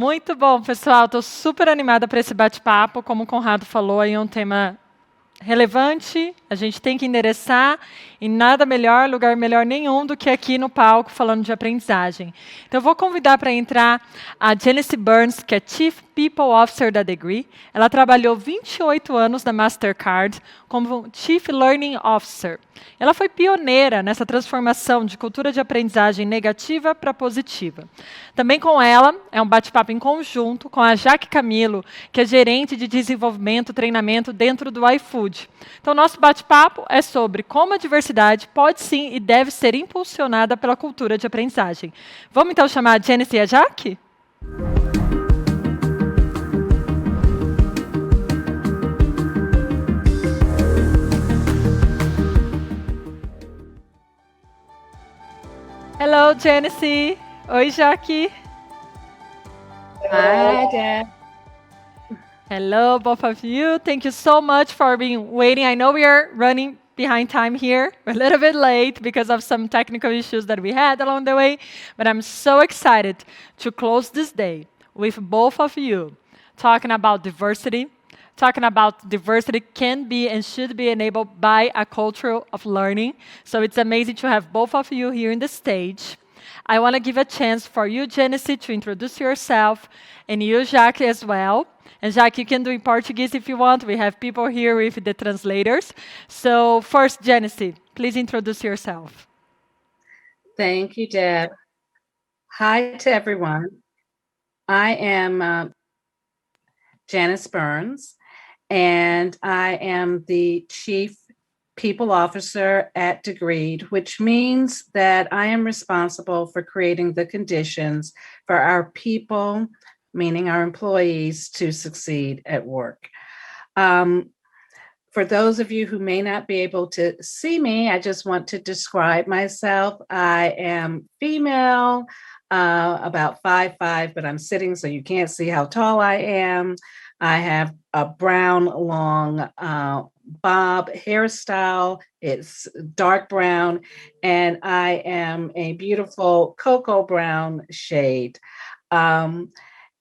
Muito bom, pessoal. Estou super animada para esse bate-papo. Como o Conrado falou, aí é um tema relevante, a gente tem que endereçar, e nada melhor, lugar melhor nenhum do que aqui no palco falando de aprendizagem. Então eu vou convidar para entrar a Janice Burns, que é Chief People Officer da Degree. Ela trabalhou 28 anos na Mastercard como Chief Learning Officer. Ela foi pioneira nessa transformação de cultura de aprendizagem negativa para positiva. Também com ela, é um bate-papo em conjunto com a Jackeline Camillo, que é gerente de desenvolvimento e treinamento dentro do iFood. Então, nosso bate-papo é sobre como a diversidade pode sim e deve ser impulsionada pela cultura de aprendizagem. Vamos então chamar a Janice e a Jaque? Hello, Janice. Oi, Jaque. Hi, Deb. Hello, both of you. Thank you so much for being waiting. I know we are running behind time here, a little bit late because of some technical issues that we had along the way, but I'm so excited to close this day with both of you talking about diversity can be and should be enabled by a culture of learning. So it's amazing to have both of you here in the stage. I want to give a chance for you, Janice, to introduce yourself, and you, Jacques, as well. And Jacques, you can do in Portuguese if you want. We have people here with the translators. So first, Janice, please introduce yourself. Thank you, Deb. Hi to everyone. I am Janice Burns, and I am the Chief People Officer at Degree, which means that I am responsible for creating the conditions for our people, meaning our employees, to succeed at work. For those of you who may not be able to see me, I just want to describe myself. I am female, about 5'5", but I'm sitting so you can't see how tall I am. I have a brown, long bob hairstyle. It's dark brown, and I am a beautiful cocoa brown shade.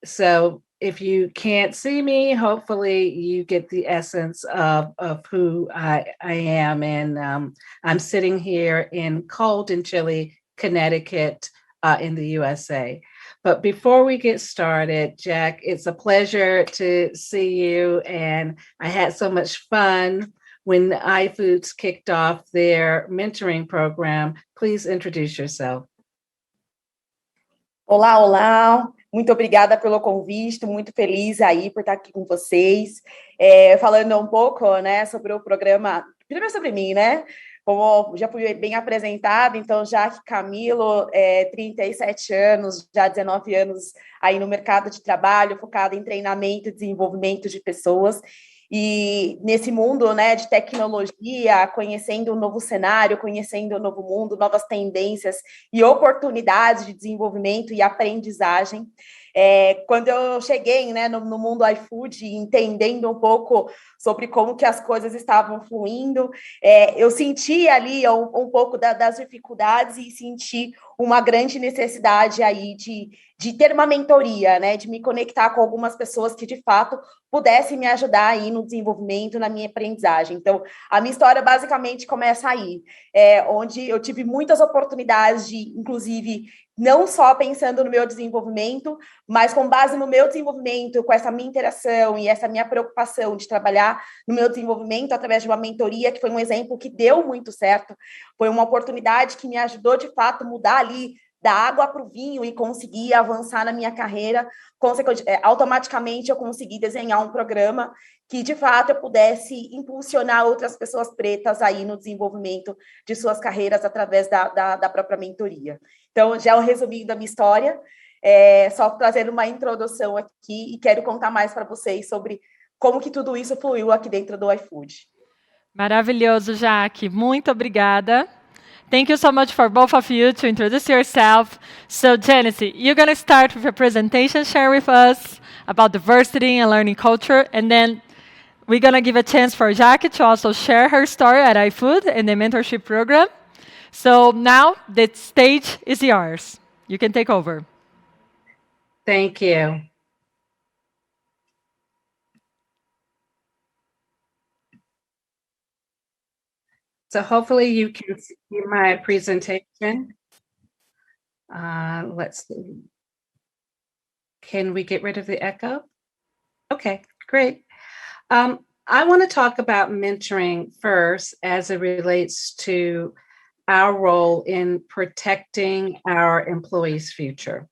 So if you can't see me, hopefully you get the essence of who I am. And I'm sitting here in cold and chilly Connecticut in the USA. But before we get started, Jack, it's a pleasure to see you. And I had so much fun when iFoods kicked off their mentoring program. Please introduce yourself. Olá, olá. Muito obrigada pelo convite, estou muito feliz aí por estar aqui com vocês. Falando um pouco, né, sobre o programa, primeiro sobre mim, né? Como já fui bem apresentada, então, Jackeline Camillo, 37 anos, já 19 anos aí no mercado de trabalho, focada em treinamento e desenvolvimento de pessoas. E nesse mundo, né, de tecnologia, conhecendo um novo cenário, conhecendo um novo mundo, novas tendências e oportunidades de desenvolvimento e aprendizagem. Quando eu cheguei, né, no mundo iFood, entendendo um pouco sobre como que as coisas estavam fluindo, eu senti ali um pouco das dificuldades e senti uma grande necessidade aí de ter uma mentoria, né, de me conectar com algumas pessoas que, de fato, pudessem me ajudar aí no desenvolvimento, na minha aprendizagem. Então, a minha história basicamente começa aí, onde eu tive muitas oportunidades de, inclusive, não só pensando no meu desenvolvimento, mas com base no meu desenvolvimento, com essa minha interação e essa minha preocupação de trabalhar no meu desenvolvimento através de uma mentoria, que foi um exemplo que deu muito certo, foi uma oportunidade que me ajudou, de fato, mudar ali da água para o vinho e conseguir avançar na minha carreira. Automaticamente eu consegui desenhar um programa que, de fato, eu pudesse impulsionar outras pessoas pretas aí no desenvolvimento de suas carreiras através da própria mentoria. Então, já é um resuminho da minha história, só trazendo uma introdução aqui, e quero contar mais para vocês sobre como que tudo isso fluiu aqui dentro do iFood. Maravilhoso, Jaque. Muito obrigada. Thank you so much for both of you to introduce yourself. So, Janice, you're going to start with a presentation, share with us about diversity and learning culture, and then we're going to give a chance for Jackie to also share her story at iFood and the mentorship program. So now the stage is yours. You can take over. Thank you. So hopefully you can see my presentation. Let's see. Can we get rid of the echo? Okay, great. I want to talk about mentoring first as it relates to our role in protecting our employees' future.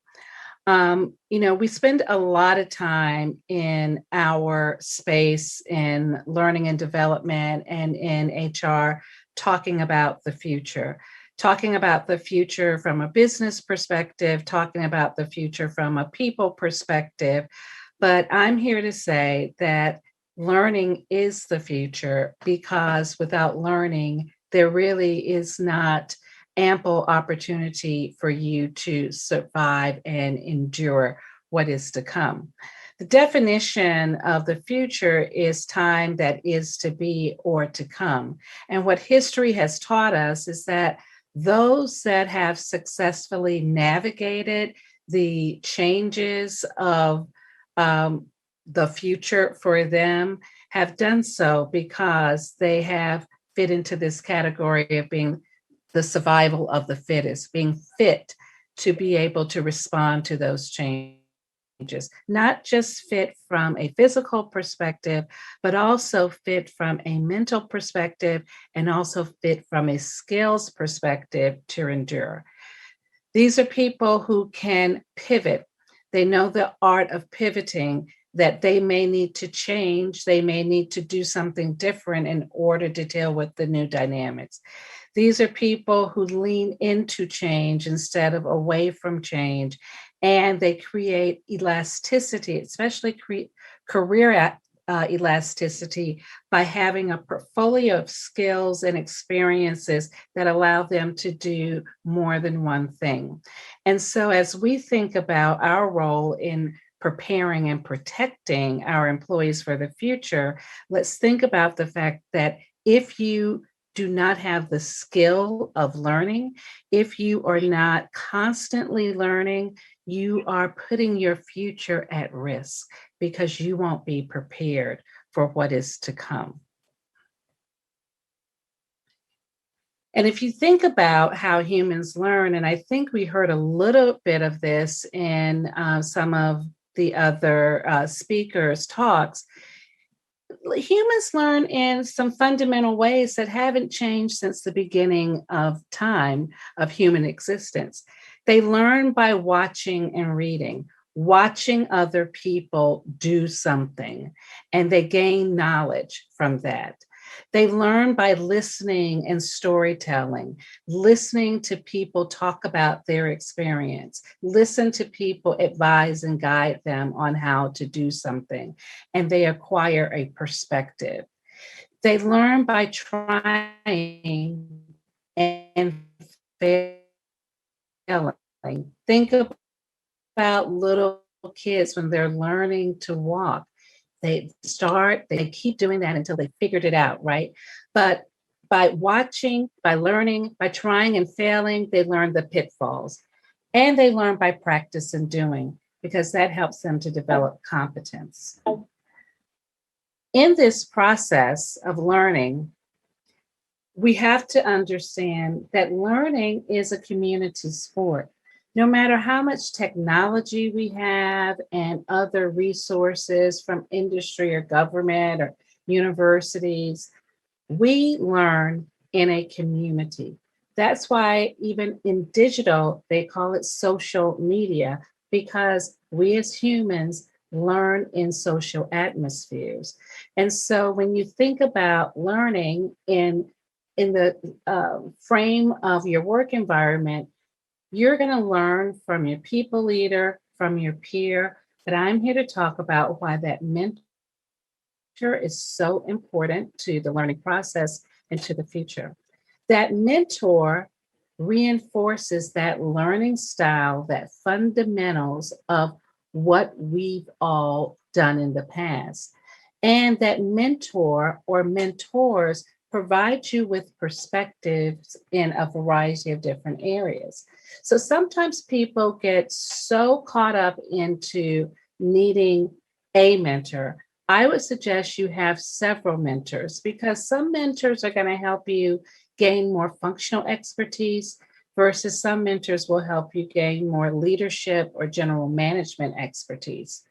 We spend a lot of time in our space in learning and development and in HR talking about the future, talking about the future from a business perspective, talking about the future from a people perspective. But I'm here to say that learning is the future, because without learning, there really is not ample opportunity for you to survive and endure what is to come. The definition of the future is time that is to be or to come. And what history has taught us is that those that have successfully navigated the changes of the future for them have done so because they have fit into this category of being the survival of the fittest, being fit to be able to respond to those changes, not just fit from a physical perspective, but also fit from a mental perspective and also fit from a skills perspective to endure. These are people who can pivot. They know the art of pivoting, that they may need to change, they may need to do something different in order to deal with the new dynamics. These are people who lean into change instead of away from change, and they create elasticity, especially career elasticity, by having a portfolio of skills and experiences that allow them to do more than one thing. And so as we think about our role in preparing and protecting our employees for the future, let's think about the fact that if you do not have the skill of learning, if you are not constantly learning, you are putting your future at risk because you won't be prepared for what is to come. And if you think about how humans learn, and I think we heard a little bit of this in some of the other speakers' talks, humans learn in some fundamental ways that haven't changed since the beginning of time of human existence. They learn by watching and reading, watching other people do something, and they gain knowledge from that. They learn by listening and storytelling, listening to people talk about their experience, listen to people advise and guide them on how to do something, and they acquire a perspective. They learn by trying and failing. Think about little kids when they're learning to walk. They keep doing that until they figured it out, right? But by watching, by learning, by trying and failing, they learn the pitfalls. And they learn by practice and doing, because that helps them to develop competence. In this process of learning, we have to understand that learning is a community sport. No matter how much technology we have and other resources from industry or government or universities, we learn in a community. That's why even in digital, they call it social media, because we as humans learn in social atmospheres. And so when you think about learning in the frame of your work environment, you're going to learn from your people leader, from your peer. But I'm here to talk about why that mentor is so important to the learning process and to the future. That mentor reinforces that learning style, that fundamentals of what we've all done in the past. And that mentor or mentors provide you with perspectives in a variety of different areas. So sometimes people get so caught up into needing a mentor. I would suggest you have several mentors because some mentors are going to help you gain more functional expertise versus some mentors will help you gain more leadership or general management expertise.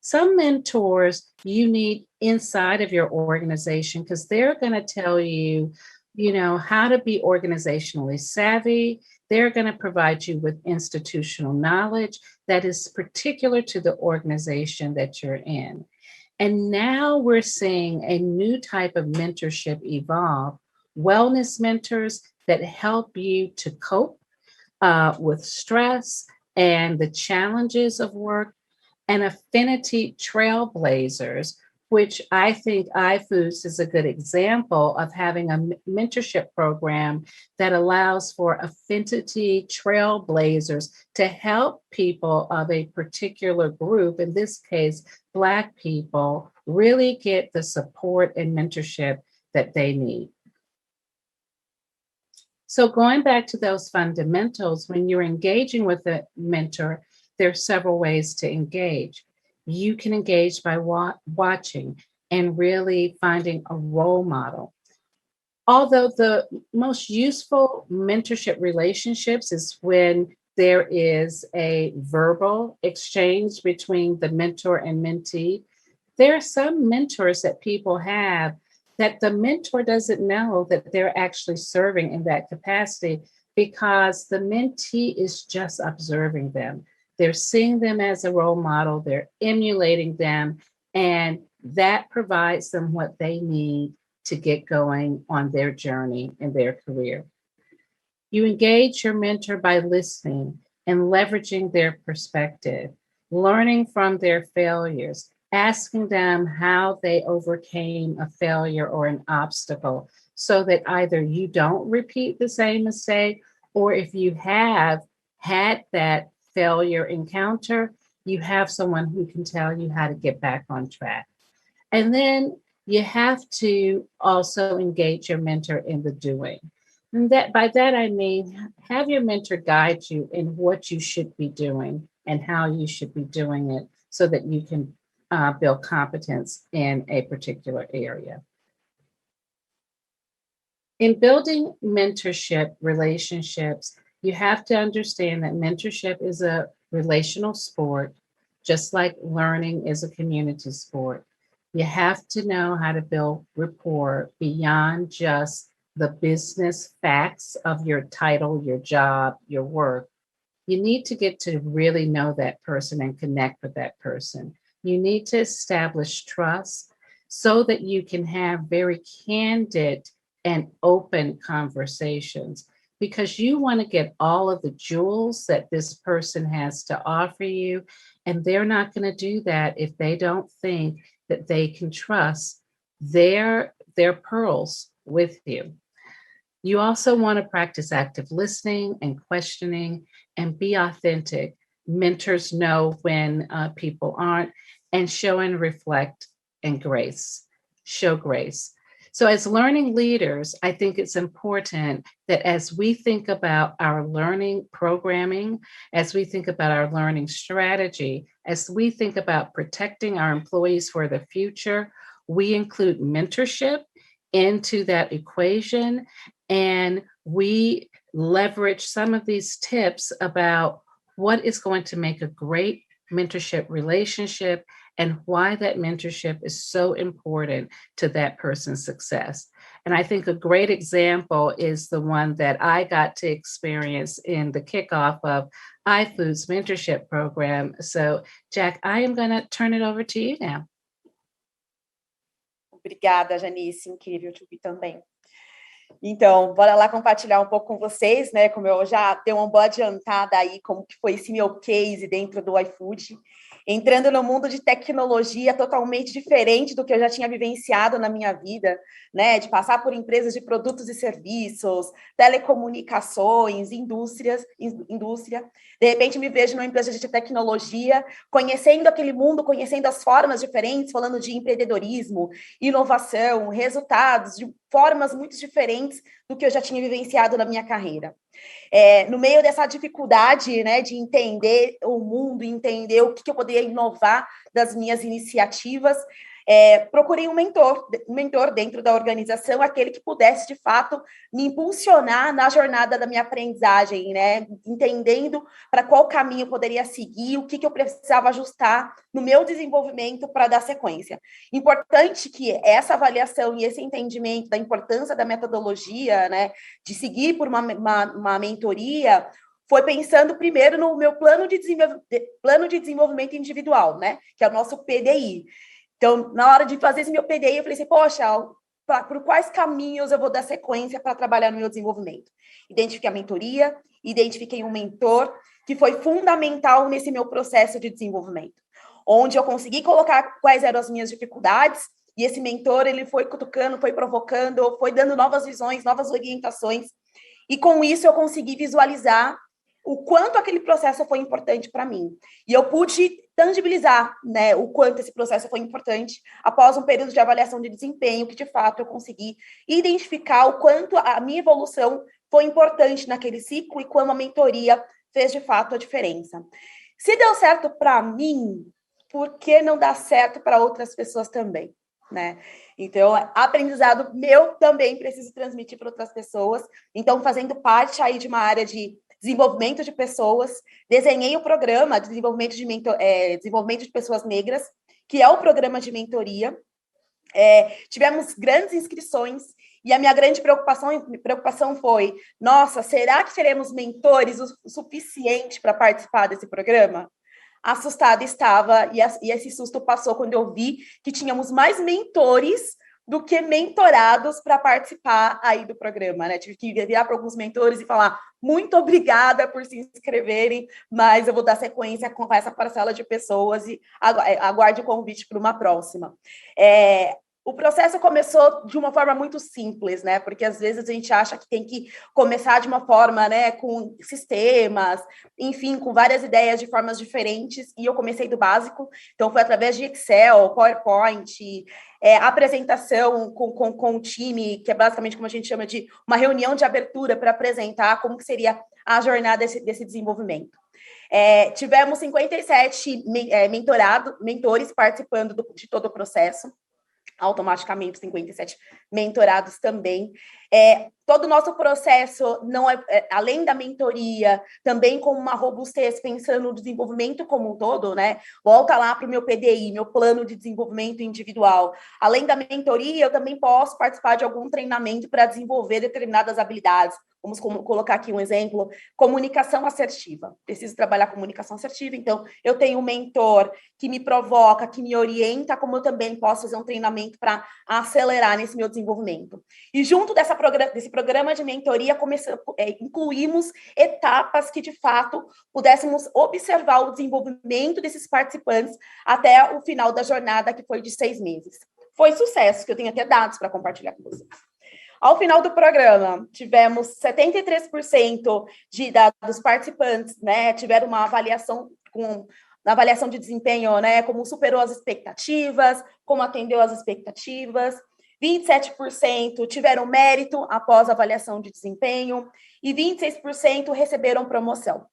Some mentors you need inside of your organization because they're going to tell you, how to be organizationally savvy. They're going to provide you with institutional knowledge that is particular to the organization that you're in. And now we're seeing a new type of mentorship evolve, wellness mentors that help you to cope with stress and the challenges of work, and affinity trailblazers, which I think iFoods is a good example of having a mentorship program that allows for affinity trailblazers to help people of a particular group, in this case, Black people, really get the support and mentorship that they need. So going back to those fundamentals, when you're engaging with a mentor, there are several ways to engage. You can engage by watching and really finding a role model. Although the most useful mentorship relationships is when there is a verbal exchange between the mentor and mentee, there are some mentors that people have that the mentor doesn't know that they're actually serving in that capacity because the mentee is just observing them. They're seeing them as a role model, they're emulating them, and that provides them what they need to get going on their journey in their career. You engage your mentor by listening and leveraging their perspective, learning from their failures, asking them how they overcame a failure or an obstacle so that either you don't repeat the same mistake, or if you have had that failure encounter, you have someone who can tell you how to get back on track. And then you have to also engage your mentor in the doing. And that by that I mean have your mentor guide you in what you should be doing and how you should be doing it so that you can build competence in a particular area. In building mentorship relationships, you have to understand that mentorship is a relational sport, just like learning is a community sport. You have to know how to build rapport beyond just the business facts of your title, your job, your work. You need to get to really know that person and connect with that person. You need to establish trust so that you can have very candid and open conversations because you want to get all of the jewels that this person has to offer you. And they're not going to do that if they don't think that they can trust their pearls with you. You also want to practice active listening and questioning and be authentic. Mentors know when people aren't, and show and reflect and grace. Show grace. So as learning leaders, I think it's important that as we think about our learning programming, as we think about our learning strategy, as we think about protecting our employees for the future, we include mentorship into that equation, and we leverage some of these tips about what is going to make a great mentorship relationship and why that mentorship is so important to that person's success. And I think a great example is the one that I got to experience in the kickoff of iFood's mentorship program. So, Jack, I am going to turn it over to you now. Obrigada, Janice, incrível te ouvir também. Então, bora lá compartilhar um pouco com vocês, né? Como eu já dei uma boa adiantada aí, como que foi esse meu case dentro do iFood, entrando no mundo de tecnologia totalmente diferente do que eu já tinha vivenciado na minha vida, né? De passar por empresas de produtos e serviços, telecomunicações, indústria. De repente me vejo numa empresa de tecnologia, conhecendo aquele mundo, conhecendo as formas diferentes, falando de empreendedorismo, inovação, resultados, de formas muito diferentes do que eu já tinha vivenciado na minha carreira. No meio dessa dificuldade, né, de entender o mundo, entender o que eu poderia inovar das minhas iniciativas, procurei um mentor dentro da organização, aquele que pudesse, de fato, me impulsionar na jornada da minha aprendizagem, né? Entendendo para qual caminho eu poderia seguir, o que eu precisava ajustar no meu desenvolvimento para dar sequência. Importante que essa avaliação e esse entendimento da importância da metodologia, né, de seguir por uma mentoria, foi pensando primeiro no meu plano de desenvolvimento individual, né, que é o nosso PDI. Então, na hora de fazer esse meu PDI, eu falei assim, poxa, por quais caminhos eu vou dar sequência para trabalhar no meu desenvolvimento? Identifiquei a mentoria, identifiquei um mentor que foi fundamental nesse meu processo de desenvolvimento, onde eu consegui colocar quais eram as minhas dificuldades, e esse mentor, ele foi cutucando, foi provocando, foi dando novas visões, novas orientações, e com isso eu consegui visualizar o quanto aquele processo foi importante para mim. E eu pude tangibilizar, né, o quanto esse processo foi importante após um período de avaliação de desempenho, que de fato eu consegui identificar o quanto a minha evolução foi importante naquele ciclo e como a mentoria fez de fato a diferença. Se deu certo para mim, por que não dá certo para outras pessoas também, né? Então, aprendizado meu também preciso transmitir para outras pessoas. Então, fazendo parte aí de uma área de desenvolvimento de pessoas, desenhei o programa de desenvolvimento de pessoas negras, que é o programa de mentoria. Tivemos grandes inscrições, e a minha grande preocupação foi, nossa, será que seremos mentores o suficiente para participar desse programa? Assustada estava, e esse susto passou quando eu vi que tínhamos mais mentores do que mentorados para participar aí do programa, né? Tive que virar para alguns mentores e falar, muito obrigada por se inscreverem, mas eu vou dar sequência com essa parcela de pessoas e aguarde o convite para uma próxima. O processo começou de uma forma muito simples, né? Porque às vezes a gente acha que tem que começar de uma forma, né, com sistemas, enfim, com várias ideias de formas diferentes, e eu comecei do básico, então foi através de Excel, PowerPoint, apresentação com o time, que é basicamente como a gente chama de uma reunião de abertura para apresentar como que seria a jornada desse desenvolvimento. Tivemos 57 mentores participando de todo o processo, automaticamente 57 mentorados também. Todo o nosso processo, não além da mentoria, também com uma robustez, pensando no desenvolvimento como um todo, né? Volta lá para o meu PDI, meu plano de desenvolvimento individual. Além da mentoria, eu também posso participar de algum treinamento para desenvolver determinadas habilidades. Vamos colocar aqui um exemplo, comunicação assertiva. Preciso trabalhar comunicação assertiva, então eu tenho um mentor que me provoca, que me orienta, como eu também posso fazer um treinamento para acelerar nesse meu desenvolvimento. E junto desse programa de mentoria, incluímos etapas que, de fato, pudéssemos observar o desenvolvimento desses participantes até o final da jornada, que foi de 6 meses. Foi sucesso, que eu tenho até dados para compartilhar com vocês. Ao final do programa, tivemos 73% dos participantes, né, tiveram uma avaliação na avaliação de desempenho, né, como superou as expectativas, como atendeu às expectativas. 27% tiveram mérito após a avaliação de desempenho e 26% receberam promoção,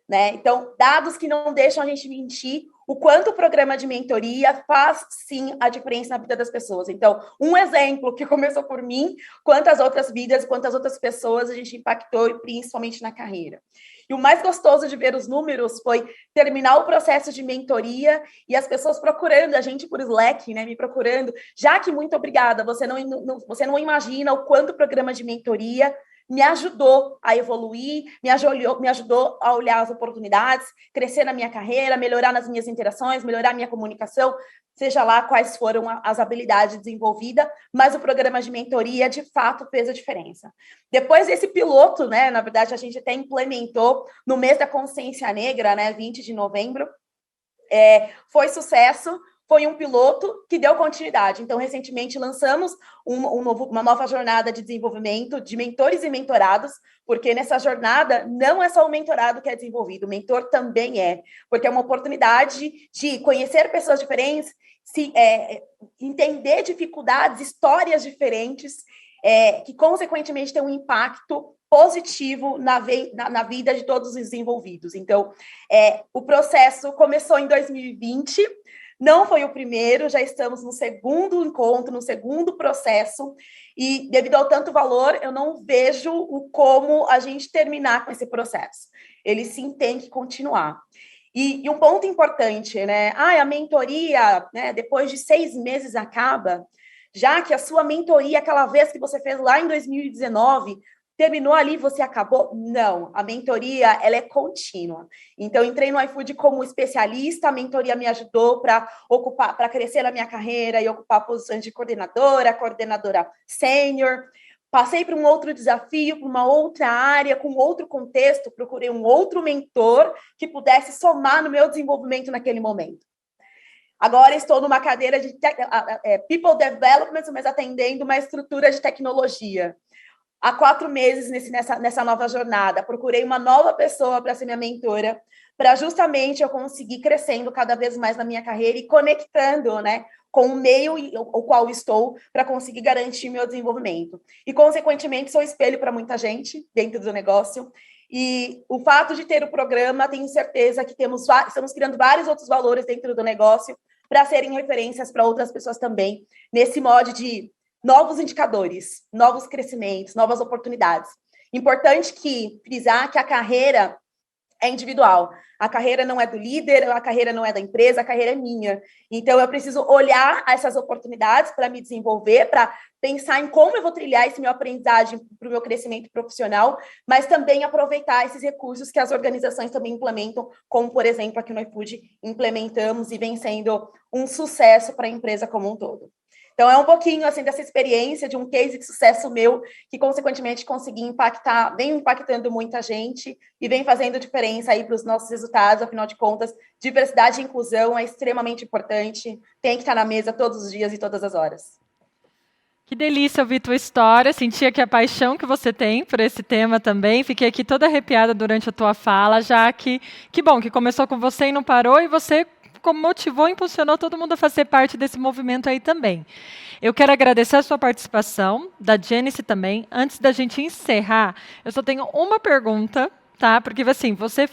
né? Então, dados que não deixam a gente mentir o quanto o programa de mentoria faz, sim, a diferença na vida das pessoas. Então, um exemplo que começou por mim, quantas outras vidas, quantas outras pessoas a gente impactou, principalmente na carreira. E o mais gostoso de ver os números foi terminar o processo de mentoria e as pessoas procurando a gente por Slack, né, me procurando. Jaque, muito obrigada, você não imagina o quanto o programa de mentoria me ajudou a evoluir, me ajudou a olhar as oportunidades, crescer na minha carreira, melhorar nas minhas interações, melhorar a minha comunicação, seja lá quais foram as habilidades desenvolvidas, mas o programa de mentoria, de fato, fez a diferença. Depois desse piloto, né, na verdade, a gente até implementou no mês da consciência negra, né, 20 de novembro, foi sucesso. Foi um piloto que deu continuidade. Então, recentemente, lançamos uma nova jornada de desenvolvimento de mentores e mentorados, porque nessa jornada não é só o mentorado que é desenvolvido, o mentor também porque é uma oportunidade de conhecer pessoas diferentes, entender dificuldades, histórias diferentes que consequentemente tem um impacto positivo na vida de todos os envolvidos. Então, o processo começou em 2020, não foi o primeiro, já estamos no segundo encontro, no segundo processo, e devido ao tanto valor, eu não vejo como a gente terminar com esse processo. Ele sim tem que continuar. E um ponto importante, né? A mentoria, né, depois de 6 meses acaba, já que a sua mentoria, aquela vez que você fez lá em 2019, terminou ali, você acabou? Não, a mentoria, ela é contínua. Então, entrei no iFood como especialista, a mentoria me ajudou para crescer na minha carreira e ocupar posições de coordenadora sênior. Passei por um outro desafio, por uma outra área, com outro contexto, procurei um outro mentor que pudesse somar no meu desenvolvimento naquele momento. Agora estou numa cadeira de People Development, mas atendendo uma estrutura de tecnologia. Há 4 meses nessa nova jornada, procurei uma nova pessoa para ser minha mentora, para justamente eu conseguir crescendo cada vez mais na minha carreira e conectando, né, com o meio o qual estou para conseguir garantir meu desenvolvimento. E, consequentemente, sou espelho para muita gente dentro do negócio. E o fato de ter o programa, tenho certeza que estamos criando vários outros valores dentro do negócio para serem referências para outras pessoas também, nesse modo de novos indicadores, novos crescimentos, novas oportunidades. Importante frisar que a carreira é individual. A carreira não é do líder, a carreira não é da empresa, a carreira é minha. Então, eu preciso olhar essas oportunidades para me desenvolver, para pensar em como eu vou trilhar esse meu aprendizagem para o meu crescimento profissional, mas também aproveitar esses recursos que as organizações também implementam, como, por exemplo, aqui no iFood implementamos e vem sendo um sucesso para a empresa como um todo. Então, é um pouquinho assim dessa experiência de um case de sucesso meu, que consequentemente consegui impactar, vem impactando muita gente e vem fazendo diferença aí para os nossos resultados. Afinal de contas, diversidade e inclusão é extremamente importante, tem que estar na mesa todos os dias e todas as horas. Que delícia ouvir tua história, senti aqui a paixão que você tem por esse tema também, fiquei aqui toda arrepiada durante a tua fala, já que bom que começou com você e não parou, e você como motivou, impulsionou todo mundo a fazer parte desse movimento aí também. Eu quero agradecer a sua participação, da Janice também. Antes da gente encerrar, eu só tenho uma pergunta, tá? Porque assim, você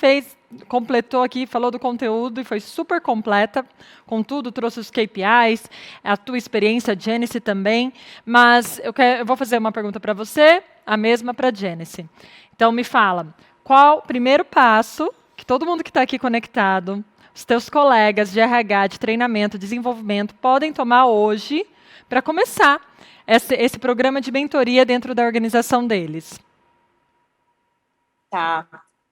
completou aqui, falou do conteúdo e foi super completa, com tudo, trouxe os KPIs, a tua experiência, Janice também, mas eu vou fazer uma pergunta para você, a mesma para Janice. Então, me fala, qual o primeiro passo que todo mundo que está aqui conectado, os teus colegas de RH, de treinamento, desenvolvimento, podem tomar hoje para começar esse programa de mentoria dentro da organização deles? Tá.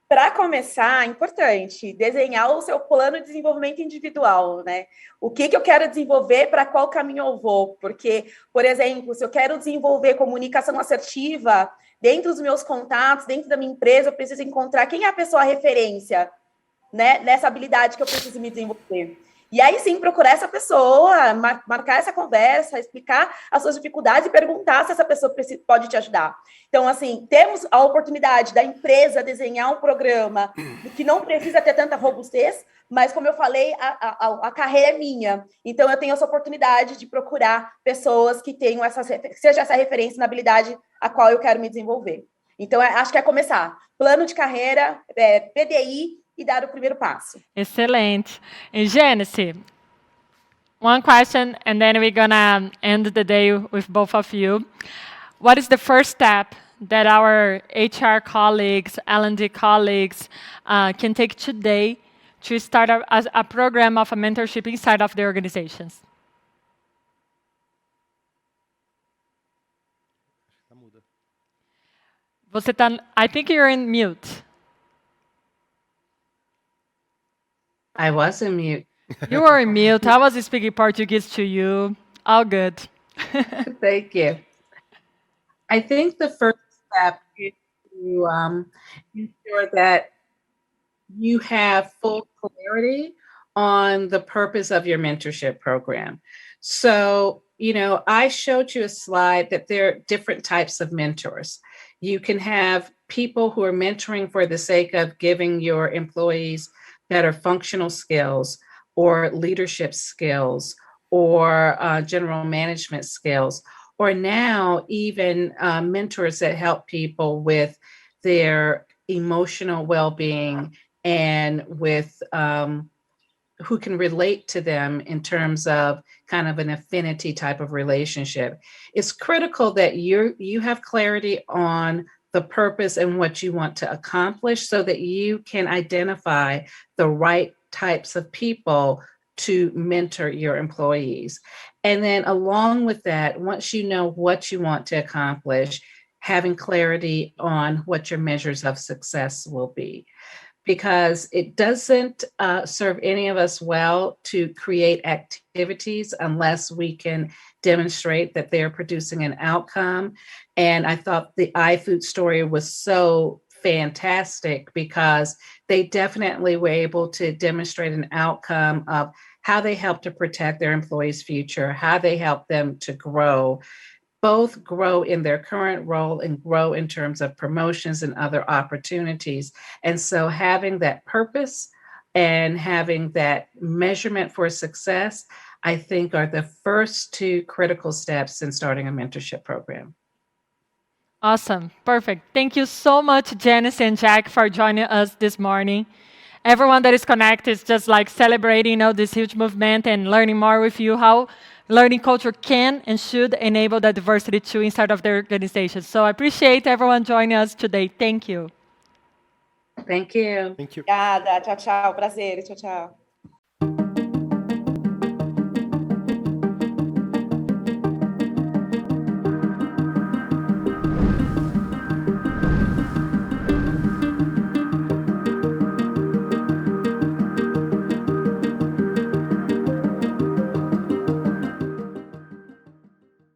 Para começar, é importante desenhar o seu plano de desenvolvimento individual, né? O que eu quero desenvolver, para qual caminho eu vou? Porque, por exemplo, se eu quero desenvolver comunicação assertiva dentro dos meus contatos, dentro da minha empresa, eu preciso encontrar quem é a pessoa referência, né, nessa habilidade que eu preciso me desenvolver. E aí sim, procurar essa pessoa, marcar essa conversa, explicar as suas dificuldades e perguntar se essa pessoa pode te ajudar. Então, assim, temos a oportunidade da empresa desenhar um programa que não precisa ter tanta robustez, mas, como eu falei, a carreira é minha. Então, eu tenho essa oportunidade de procurar pessoas que tenham seja essa referência na habilidade a qual eu quero me desenvolver. Então, acho que é começar. Plano de carreira, PDI, e dar o primeiro passo. Excelente. And Janice, one question, and then we're gonna end the day with both of you. What is the first step that our HR colleagues, L&D colleagues can take today to start a program of a mentorship inside of their organizations? Você tá, I think you're in mute. I was in mute. You were in mute. I was speaking Portuguese to you. All good. Thank you. I think the first step is to ensure that you have full clarity on the purpose of your mentorship program. So, I showed you a slide that there are different types of mentors. You can have people who are mentoring for the sake of giving your employees better functional skills or leadership skills or general management skills. or now even mentors that help people with their emotional well-being and with who can relate to them in terms of kind of an affinity type of relationship. It's critical that you have clarity on the purpose and what you want to accomplish so that you can identify the right types of people to mentor your employees. And then along with that, once you know what you want to accomplish, having clarity on what your measures of success will be, because it doesn't serve any of us well to create activities unless we can demonstrate that they're producing an outcome. And I thought the iFood story was so fantastic because they definitely were able to demonstrate an outcome of how they help to protect their employees' future, how they help them to grow, both grow in their current role and grow in terms of promotions and other opportunities. And so having that purpose and having that measurement for success, I think are the first two critical steps in starting a mentorship program. Awesome. Perfect. Thank you so much, Janice and Jack, for joining us this morning. Everyone that is connected is just like celebrating this huge movement and learning more with you how learning culture can and should enable that diversity too inside of their organization. So I appreciate everyone joining us today. Thank you. Thank you. Thank you. Obrigada. Tchau, tchau. Prazer. Tchau, tchau.